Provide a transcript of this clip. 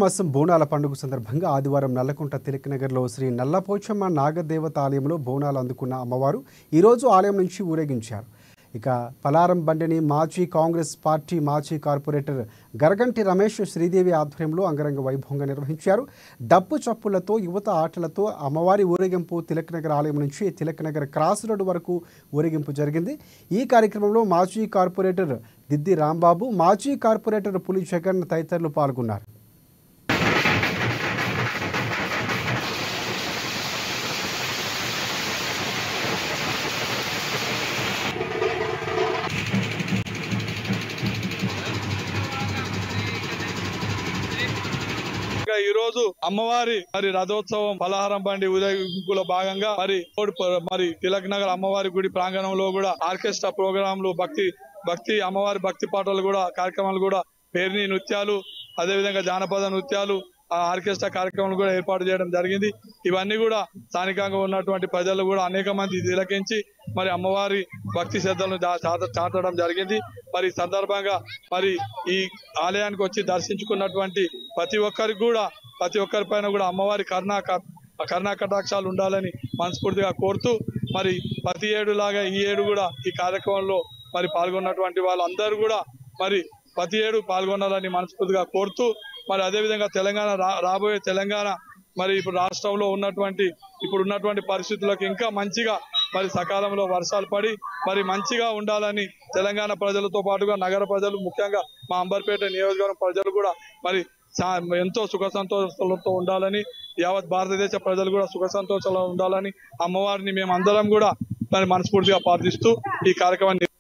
మాసం బోనాల పండుగ సందర్భంగా ఆదివారం నల్లకుంట తిలక్ నగర్లో శ్రీ నల్లపోచమ్మ నాగదేవత ఆలయంలో బోనాలు అందుకున్న అమ్మవారు ఈరోజు ఆలయం నుంచి ఊరేగించారు. ఇక పలారం బండిని మాజీ కాంగ్రెస్ పార్టీ మాజీ కార్పొరేటర్ గరగంటి రమేష్ శ్రీదేవి ఆధ్వర్యంలో అంగరంగ వైభవంగా నిర్వహించారు. డప్పు చప్పులతో యువత ఆటలతో అమ్మవారి ఊరేగింపు తిలక్ నగర్ ఆలయం నుంచి తిలక్ నగర్ క్రాస్ రోడ్డు వరకు ఊరేగింపు జరిగింది. ఈ కార్యక్రమంలో మాజీ కార్పొరేటర్ దిద్ది రాంబాబు, మాజీ కార్పొరేటర్ పులి జగన్ తదితరులు పాల్గొన్నారు. ఈ రోజు అమ్మవారి రథోత్సవం పలహారం బండి ఉదయింపులో భాగంగా మరి తిలక్ నగర్ అమ్మవారి గుడి ప్రాంగణంలో కూడా ఆర్కెస్ట్రా ప్రోగ్రాంలు భక్తి అమ్మవారి భక్తి పాటలు కూడా కార్యక్రమాలు కూడా పేర్ని నృత్యాలు అదేవిధంగా జానపద నృత్యాలు ఆర్కెస్ట్రా కార్యక్రమాలు కూడా ఏర్పాటు చేయడం జరిగింది. ఇవన్నీ కూడా స్థానికంగా ఉన్నటువంటి ప్రజలు కూడా అనేక మంది తిలకించి మరి అమ్మవారి భక్తి శ్రద్ధలను చాటడం జరిగింది. మరి సందర్భంగా మరి ఈ ఆలయానికి వచ్చి దర్శించుకున్నటువంటి ప్రతి ఒక్కరి పైన కూడా అమ్మవారి కరుణా కటాక్షాలు ఉండాలని మనస్ఫూర్తిగా కోరుతూ మరి ప్రతి ఏడు లాగా ఈ ఏడు కూడా ఈ కార్యక్రమంలో మరి పాల్గొన్నటువంటి వాళ్ళందరూ కూడా మరి ప్రతి ఏడు పాల్గొనాలని మనస్ఫూర్తిగా కోరుతూ మరి అదేవిధంగా రాబోయే తెలంగాణ మరి ఇప్పుడు రాష్ట్రంలో ఉన్నటువంటి పరిస్థితులకు ఇంకా మంచిగా మరి సకాలంలో వర్షాలు పడి మరి మంచిగా ఉండాలని తెలంగాణ ప్రజలతో పాటుగా నగర ప్రజలు ముఖ్యంగా మా అంబర్పేట నియోజకవర్గం ప్రజలు కూడా మరి ఎంతో సుఖ సంతోషాలతో ఉండాలని యావత్ భారతదేశ ప్రజలు కూడా సుఖ సంతోషాలు ఉండాలని అమ్మవారిని మేము అందరం కూడా మరి మనస్ఫూర్తిగా ప్రార్థిస్తూ ఈ కార్యక్రమాన్ని